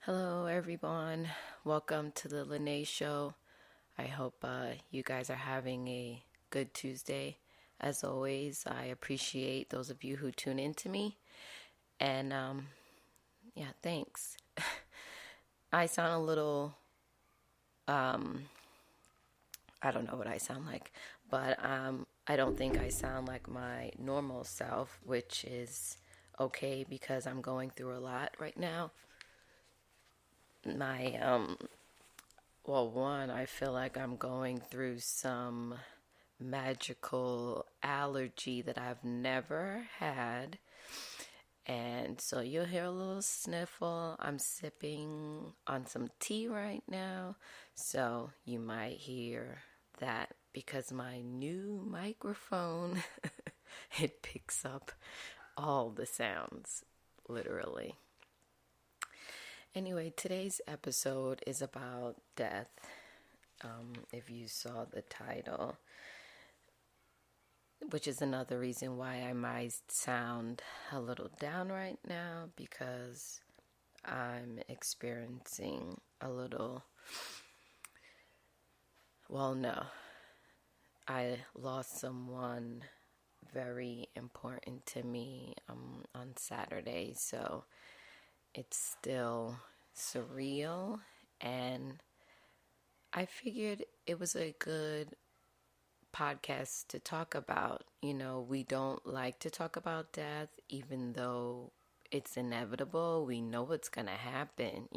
Hello, everyone. Welcome to the Lene Show. I hope you guys are having a good Tuesday. As always, I appreciate those of you who tune in to me. And yeah, thanks. I sound a little, I don't know what I sound like, but I don't think I sound like my normal self, which is okay because I'm going through a lot right now. My Well, one, I feel like I'm going through some magical allergy that I've never had. And so you'll hear a little sniffle. I'm sipping on some tea right now. So you might hear that because my new microphone, it picks up all the sounds, literally. Anyway, today's episode is about death. If you saw the title, which is another reason why I might sound a little down right now, because I'm experiencing a little, no, I lost someone very important to me on Saturday, so it's still surreal, and I figured it was a good podcast to talk about. We don't like to talk about death, even though it's inevitable. We know what's going to happen.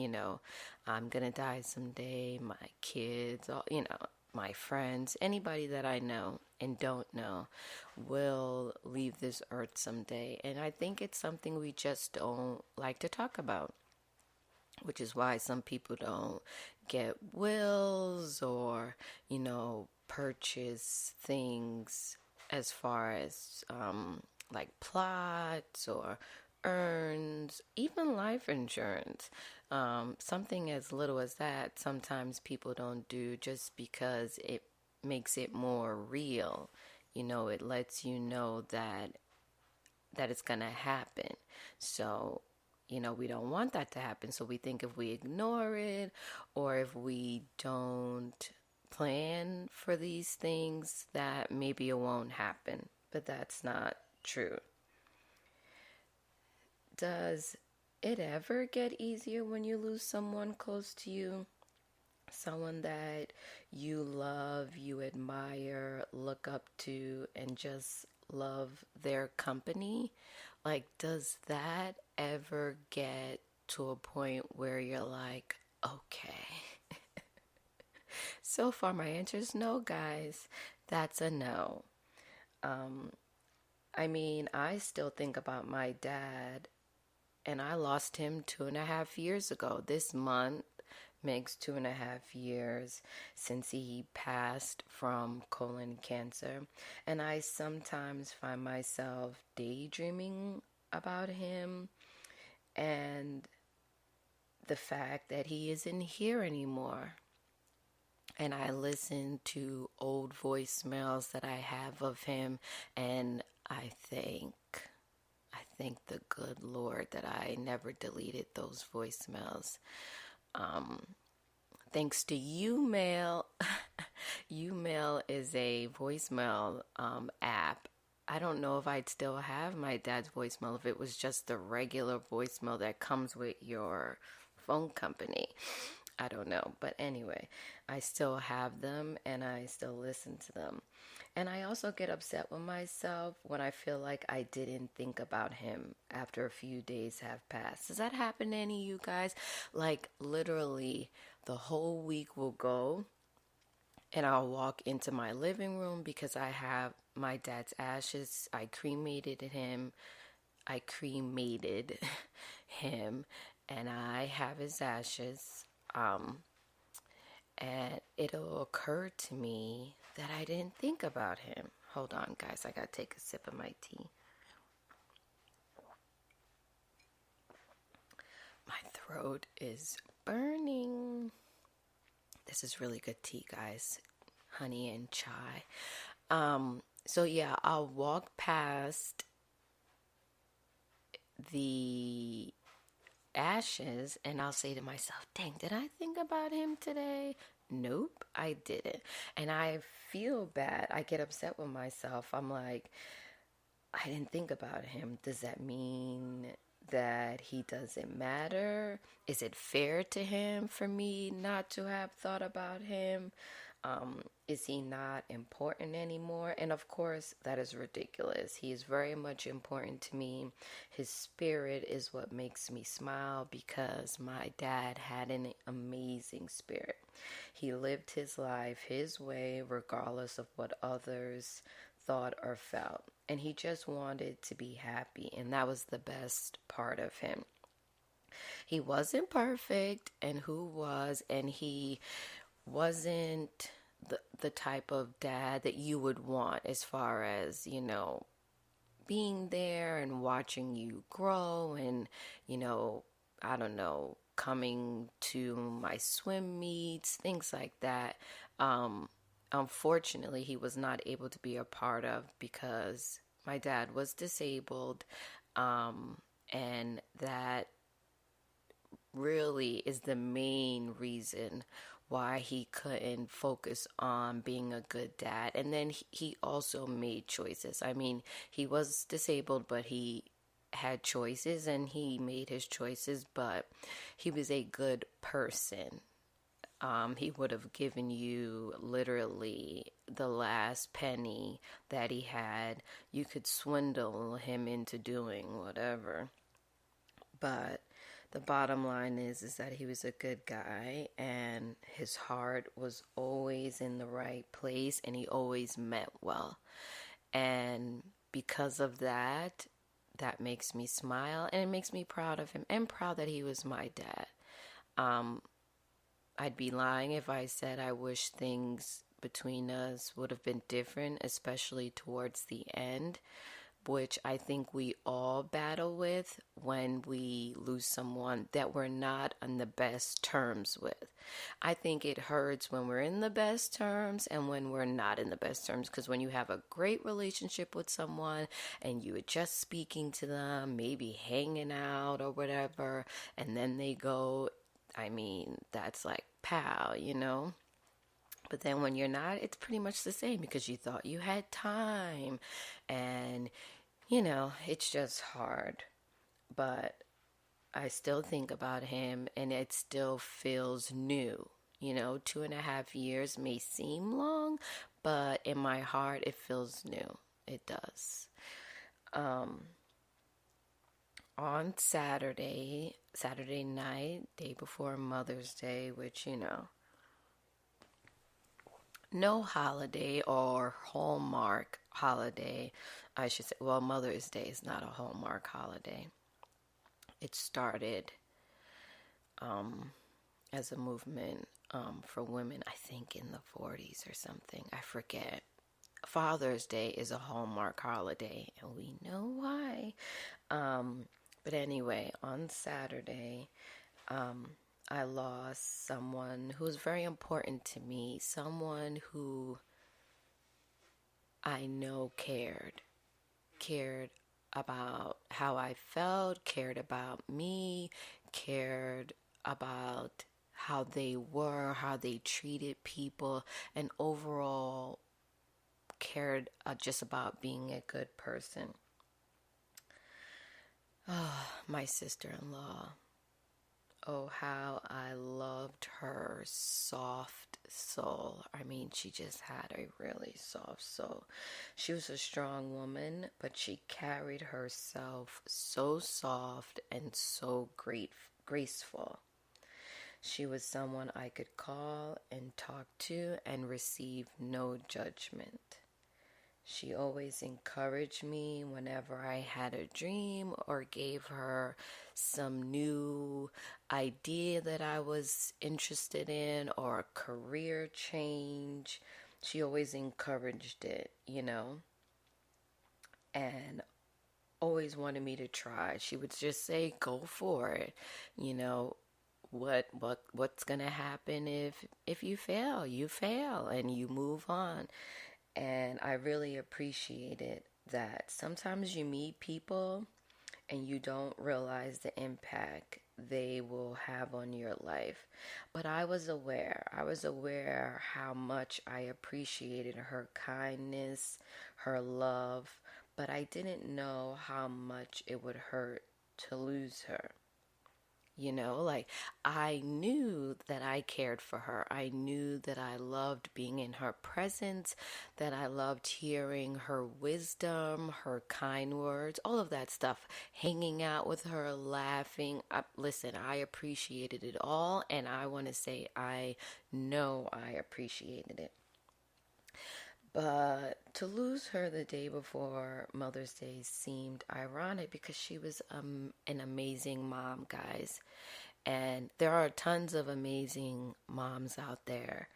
I'm going to die someday. My kids, my friends, anybody that I know and don't know will leave this earth someday. And I think it's something we just don't like to talk about, which is why some people don't get wills or, purchase things as far as like plots or urns, even life insurance. Something as little as that, sometimes people don't do just because it makes it more real. It lets you know that it's going to happen. So we don't want that to happen. So we think if we ignore it or if we don't plan for these things, that maybe it won't happen. But that's not true. Does it ever get easier when you lose someone close to you? Someone that you love, you admire, look up to, and just love their company? Like, does that ever get to a point where you're like, okay? So far, my answer is no, guys. That's a no. I still think about my dad, and I lost him 2.5 years ago. This month makes 2.5 years since he passed from colon cancer. And I sometimes find myself daydreaming about him and the fact that he isn't here anymore. And I listen to old voicemails that I have of him, and I thank the good Lord that I never deleted those voicemails. Thanks to YouMail. YouMail is a voicemail app. I don't know if I'd still have my dad's voicemail if it was just the regular voicemail that comes with your phone company. I don't know. But anyway, I still have them and I still listen to them. And I also get upset with myself when I feel like I didn't think about him after a few days have passed. Does that happen to any of you guys? Like, literally, the whole week will go and I'll walk into my living room because I have my dad's ashes. I cremated him. And I have his ashes. And it'll occur to me that I didn't think about him. Hold on, guys. I gotta take a sip of my tea. My throat is burning. This is really good tea, guys. Honey and chai. So yeah, I'll walk past the flashes, and I'll say to myself, dang, did I think about him today? Nope, I didn't. And I feel bad. I get upset with myself. I'm like, I didn't think about him. Does that mean that he doesn't matter? Is it fair to him for me not to have thought about him? Is he not important anymore? And of course, that is ridiculous. He is very much important to me. His spirit is what makes me smile because my dad had an amazing spirit. He lived his life his way, regardless of what others thought or felt. And he just wanted to be happy. And that was the best part of him. He wasn't perfect, and who was? And he wasn't the type of dad that you would want as far as, being there and watching you grow and, I don't know, coming to my swim meets, things like that. Unfortunately, he was not able to be a part of because my dad was disabled, and that really is the main reason why he couldn't focus on being a good dad. And then he also made choices. I mean, he was disabled, but he had choices and he made his choices, but he was a good person. He would have given you literally the last penny that he had. You could swindle him into doing whatever. But the bottom line is that he was a good guy and his heart was always in the right place and he always meant well. And because of that, that makes me smile and it makes me proud of him and proud that he was my dad. I'd be lying if I said I wish things between us would have been different, especially towards the end, which I think we all battle with when we lose someone that we're not on the best terms with. I think it hurts when we're in the best terms and when we're not in the best terms, because when you have a great relationship with someone and you are just speaking to them, maybe hanging out or whatever, and then they go, I mean, that's like pow, But then when you're not, it's pretty much the same because you thought you had time and, it's just hard. But I still think about him and it still feels new. 2.5 years may seem long, but in my heart, it feels new. It does. On Saturday night, day before Mother's Day, which, no holiday or Hallmark holiday, I should say. Well, Mother's Day is not a Hallmark holiday. It started as a movement for women, I think in the 40s or something. I forget. Father's Day is a Hallmark holiday, and we know why. But anyway, on Saturday, I lost someone who was very important to me, someone who I know cared about how I felt, cared about me, cared about how they were, how they treated people, and overall cared just about being a good person. Oh, my sister-in-law. Oh, how I loved her soft soul. I mean, she just had a really soft soul. She was a strong woman, but she carried herself so soft and so graceful. She was someone I could call and talk to and receive no judgment. She always encouraged me whenever I had a dream or gave her some new idea that I was interested in or a career change. She always encouraged it, and always wanted me to try. She would just say, go for it. What's going to happen if you fail? You fail and you move on. And I really appreciated that. Sometimes you meet people and you don't realize the impact they will have on your life. But I was aware. I was aware how much I appreciated her kindness, her love, but I didn't know how much it would hurt to lose her. You know, like I knew that I cared for her. I knew that I loved being in her presence, that I loved hearing her wisdom, her kind words, all of that stuff. Hanging out with her, laughing. Listen, I appreciated it all, and I want to say I know I appreciated it. But to lose her the day before Mother's Day seemed ironic because she was an amazing mom, guys. And there are tons of amazing moms out there.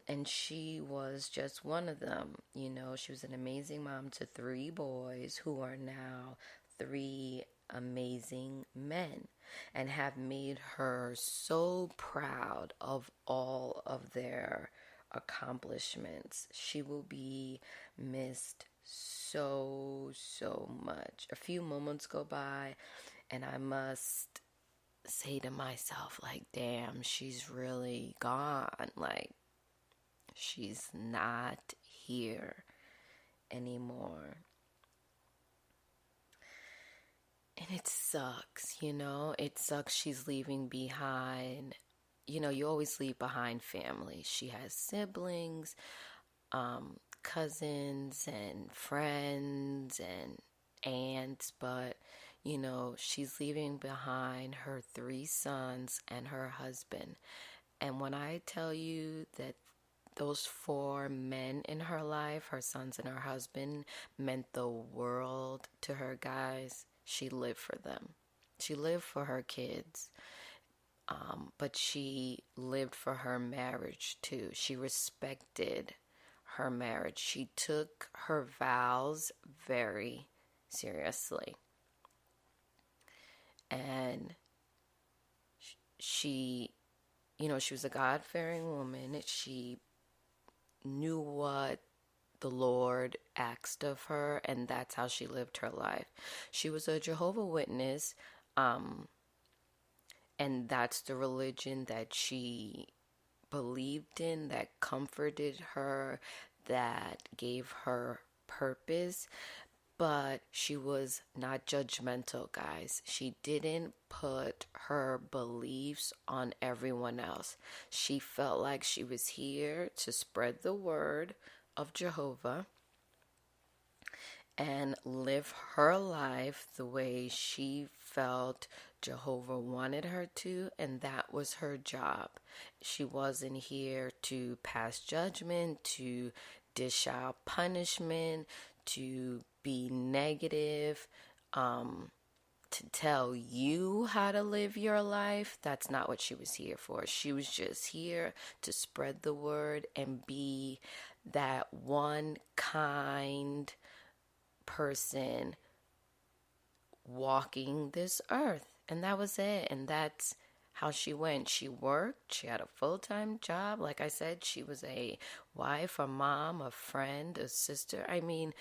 And she was just one of them. You know, she was an amazing mom to three boys who are now three amazing men and have made her so proud of all of their accomplishments. She will be missed so, so much. A few moments go by, and I must say to myself, like, damn, she's really gone. Like, she's not here anymore. And it sucks, you know? It sucks she's leaving behind. You know, you always leave behind family. She has siblings, cousins, and friends, and aunts, but, you know, she's leaving behind her three sons and her husband. And when I tell you that those four men in her life, her sons and her husband, meant the world to her, guys, she lived for them. She lived for her kids. But she lived for her marriage too. She respected her marriage. She took her vows very seriously. And she, you know, she was a God-fearing woman. She knew what the Lord asked of her, and that's how she lived her life. She was a Jehovah's Witness, and that's the religion that she believed in, that comforted her, that gave her purpose. But she was not judgmental, guys. She didn't put her beliefs on everyone else. She felt like she was here to spread the word of Jehovah and live her life the way she felt Jehovah wanted her to, and that was her job. She wasn't here to pass judgment, to dish out punishment, to be negative, to tell you how to live your life. That's not what she was here for. She was just here to spread the word and be that one kind person walking this earth. And that was it. And that's how she went. She worked. She had a full-time job. Like I said, she was a wife, a mom, a friend, a sister. I mean,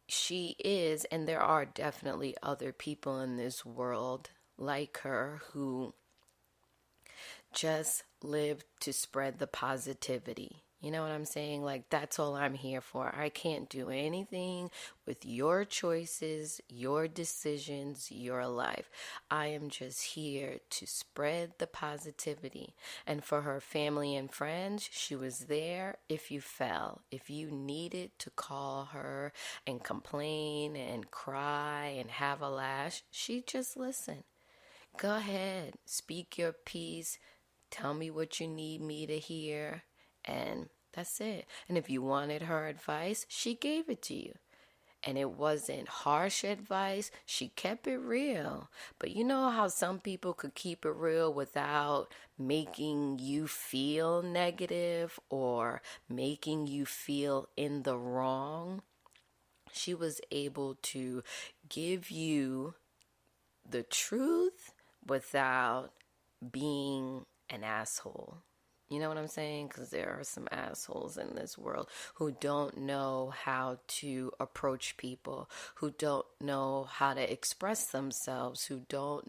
she is, and there are definitely other people in this world like her who just live to spread the positivity. You know what I'm saying? Like, that's all I'm here for. I can't do anything with your choices, your decisions, your life. I am just here to spread the positivity. And for her family and friends, she was there if you fell. If you needed to call her and complain and cry and have a lash, she just listened. Go ahead, speak your piece. Tell me what you need me to hear, and that's it. And if you wanted her advice, she gave it to you. And it wasn't harsh advice. She kept it real. But you know how some people could keep it real without making you feel negative or making you feel in the wrong? She was able to give you the truth without being an asshole. You know what I'm saying? Because there are some assholes in this world who don't know how to approach people, who don't know how to express themselves, who don't